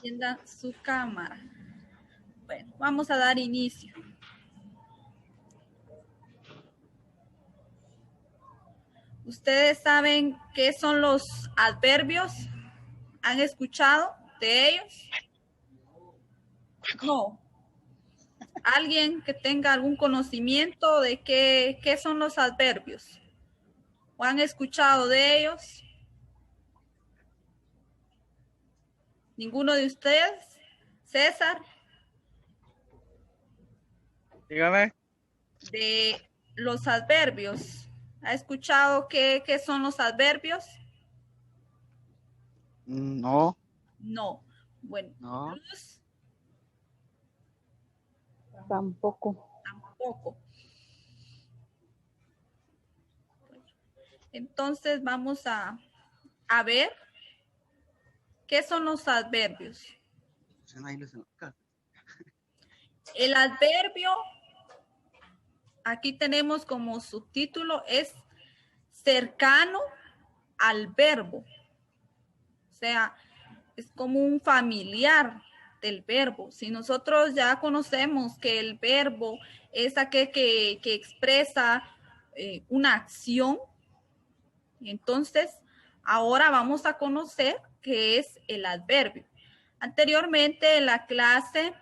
Encienda su cámara. Bueno, vamos a dar inicio. ¿Ustedes saben qué son los adverbios? ¿Han escuchado de ellos? No. ¿Alguien que tenga algún conocimiento de qué son los adverbios? ¿O han escuchado de ellos? ¿Ninguno de ustedes? César. Dígame. De los adverbios. ¿Ha escuchado qué son los adverbios? No. No. Bueno, No. Luz, Tampoco. tampoco. Entonces vamos a ver qué son los adverbios. El adverbio, aquí tenemos como subtítulo, es cercano al verbo. O sea, es como un familiar del verbo. Si nosotros ya conocemos que el verbo es aquel que expresa una acción, entonces ahora vamos a conocer qué es el adverbio. Anteriormente en la clase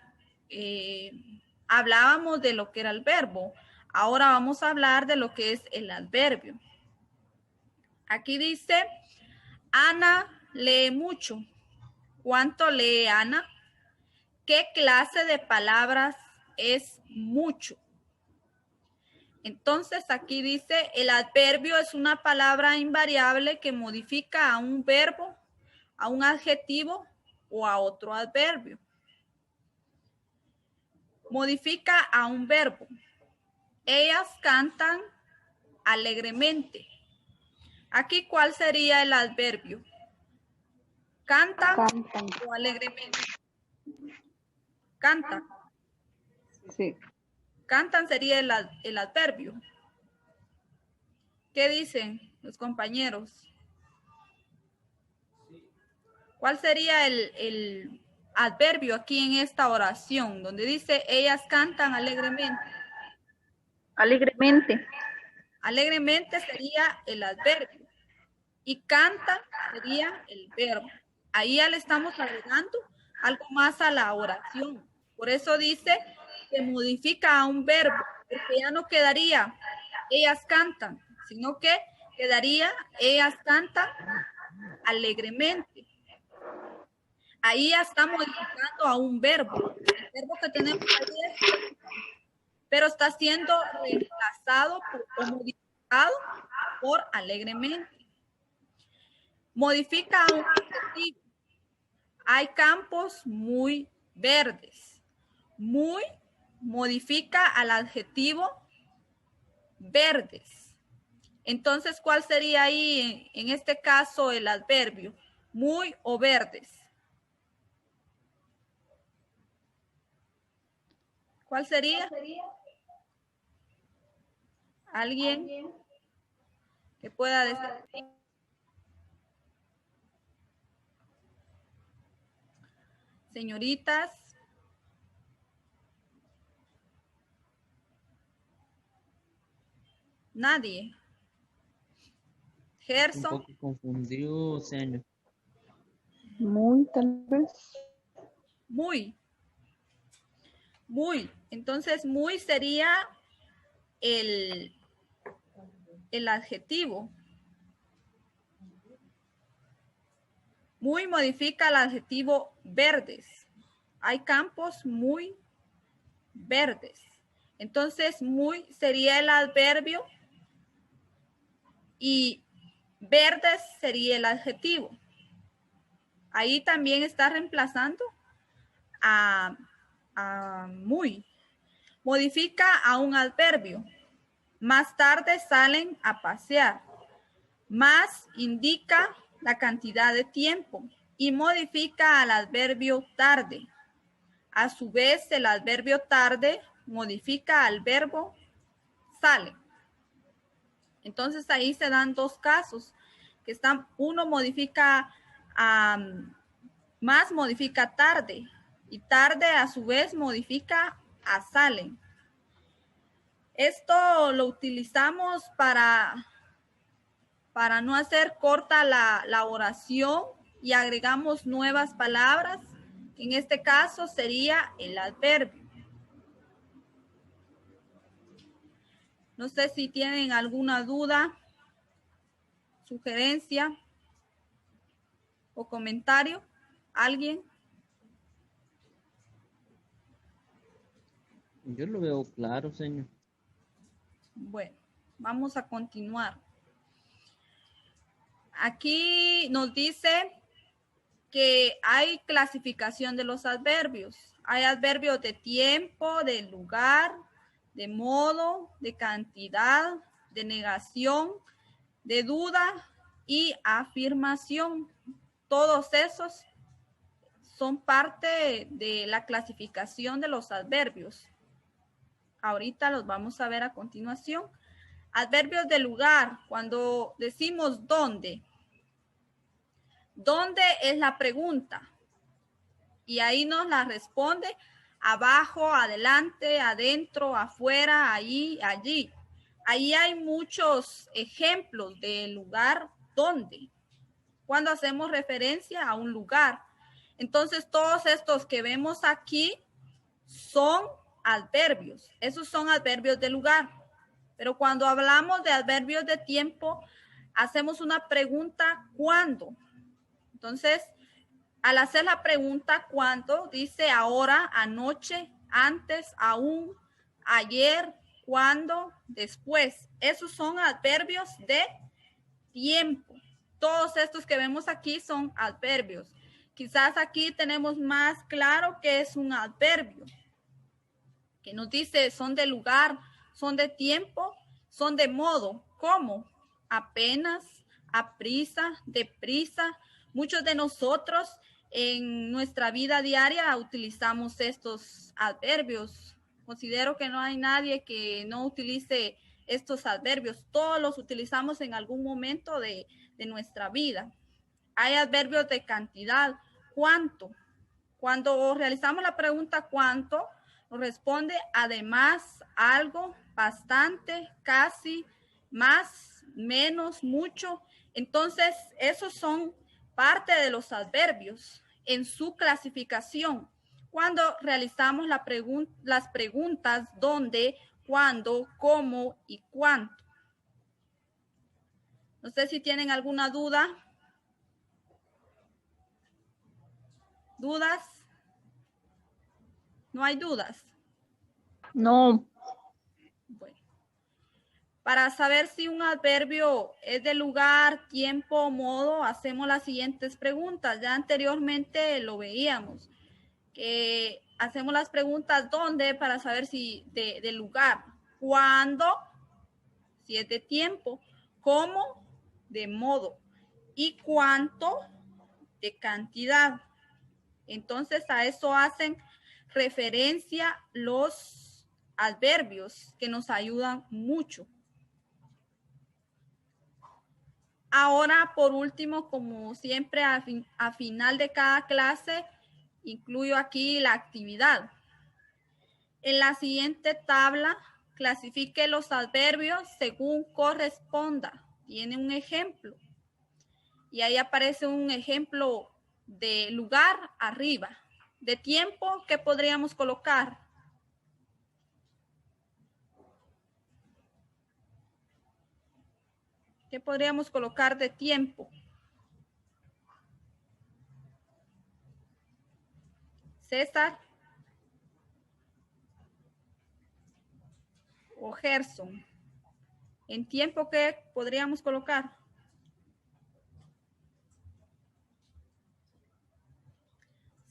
hablábamos de lo que era el verbo. Ahora vamos a hablar de lo que es el adverbio. Aquí dice, Ana lee mucho. ¿Cuánto lee Ana? ¿Qué clase de palabras es mucho? Entonces aquí dice, el adverbio es una palabra invariable que modifica a un verbo, a un adjetivo o a otro adverbio. Modifica a un verbo. Ellas cantan alegremente. Aquí, ¿cuál sería el adverbio? ¿Cantan o alegremente? Cantan. Sí. Cantan sería el adverbio. ¿Qué dicen los compañeros? ¿Cuál sería el adverbio aquí en esta oración, donde dice, ellas cantan alegremente? Alegremente. Alegremente sería el adverbio y cantan sería el verbo. Ahí ya le estamos agregando algo más a la oración. Por eso dice que modifica a un verbo, porque ya no quedaría ellas cantan, sino que quedaría ellas cantan alegremente. Ahí ya está modificando a un verbo. El verbo que tenemos ahí es, pero está siendo reemplazado o modificado por alegremente. Modifica a un adjetivo. Hay campos muy verdes. Muy modifica al adjetivo verdes. Entonces, ¿cuál sería ahí en este caso el adverbio? Muy o verdes. ¿Cuál sería? ¿Alguien que pueda decir? Señoritas. Nadie. Gerson. Un poco confundido, señor. Muy, tal vez. Muy. Muy. Entonces, muy sería el adjetivo. Muy modifica el adjetivo verdes. Hay campos muy verdes. Entonces, muy sería el adverbio y verdes sería el adjetivo. Ahí también está reemplazando a muy. Modifica a un adverbio. Más tarde salen a pasear. Más indica la cantidad de tiempo y modifica al adverbio tarde. A su vez, el adverbio tarde modifica al verbo sale. Entonces ahí se dan dos casos, que están, uno modifica Más modifica tarde y tarde a su vez modifica a salen. Esto lo utilizamos para no hacer corta la oración y agregamos nuevas palabras. En este caso sería el adverbio. No sé si tienen alguna duda, sugerencia o comentario. ¿Alguien? Yo lo veo claro, señor. Bueno, vamos a continuar. Aquí nos dice que hay clasificación de los adverbios. Hay adverbios de tiempo, de lugar, de modo, de cantidad, de negación, de duda y afirmación. Todos esos son parte de la clasificación de los adverbios. Ahorita los vamos a ver a continuación. Adverbios de lugar, cuando decimos dónde. ¿Dónde es la pregunta? Y ahí nos la responde abajo, adelante, adentro, afuera, allí, allí. Ahí hay muchos ejemplos de lugar donde. Cuando hacemos referencia a un lugar. Entonces, todos estos que vemos aquí son adverbios. Esos son adverbios de lugar. Pero cuando hablamos de adverbios de tiempo, hacemos una pregunta ¿cuándo? Entonces, al hacer la pregunta ¿cuándo? Dice ahora, anoche, antes, aún, ayer, cuándo, después. Esos son adverbios de tiempo. Todos estos que vemos aquí son adverbios. Quizás aquí tenemos más claro que es un adverbio, que nos dice son de lugar, son de tiempo, son de modo. ¿Cómo? Apenas, aprisa, deprisa. Muchos de nosotros en nuestra vida diaria utilizamos estos adverbios. Considero que no hay nadie que no utilice estos adverbios. Todos los utilizamos en algún momento de nuestra vida. Hay adverbios de cantidad. ¿Cuánto? Cuando realizamos la pregunta ¿cuánto? Nos responde además, algo, bastante, casi, más, menos, mucho. Entonces, esos son parte de los adverbios en su clasificación. Cuando realizamos las preguntas dónde, cuándo, cómo y cuánto. No sé si tienen alguna duda. ¿Dudas? ¿No hay dudas? No. Bueno. Para saber si un adverbio es de lugar, tiempo o modo, hacemos las siguientes preguntas. Ya anteriormente lo veíamos. Que hacemos las preguntas ¿dónde? Para saber si de lugar. ¿Cuándo? Si es de tiempo. ¿Cómo? De modo. ¿Y cuánto? De cantidad. Entonces a eso hacen referencia los adverbios que nos ayudan mucho. Ahora, por último, como siempre, a final de cada clase, incluyo aquí la actividad. En la siguiente tabla, clasifique los adverbios según corresponda. Tiene un ejemplo. Y ahí aparece un ejemplo de lugar arriba. De tiempo, ¿qué podríamos colocar? ¿Qué podríamos colocar de tiempo? César o Gerson. ¿En tiempo qué podríamos colocar?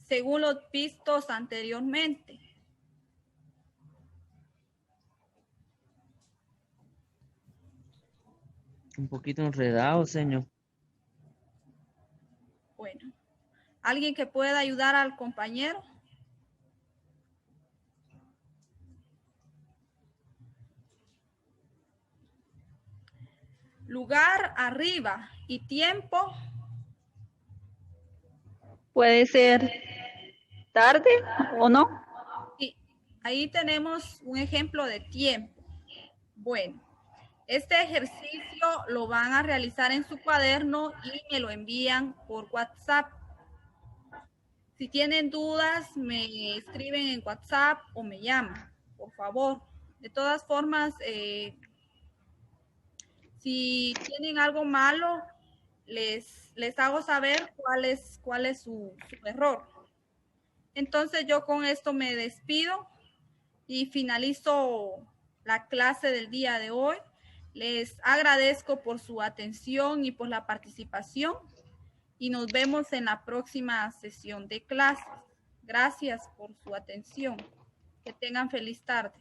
Según los vistos anteriormente. Un poquito enredado, señor. Bueno, ¿alguien que pueda ayudar al compañero? Lugar arriba y tiempo Puede ser tarde o no. Sí, ahí tenemos un ejemplo de tiempo. Bueno, este ejercicio lo van a realizar en su cuaderno y me lo envían por WhatsApp. Si tienen dudas, me escriben en WhatsApp o me llaman, por favor. De todas formas, si tienen algo malo, les hago saber cuál es su error. Entonces yo con esto me despido y finalizo la clase del día de hoy. Les agradezco por su atención y por la participación y nos vemos en la próxima sesión de clases. Gracias por su atención. Que tengan feliz tarde.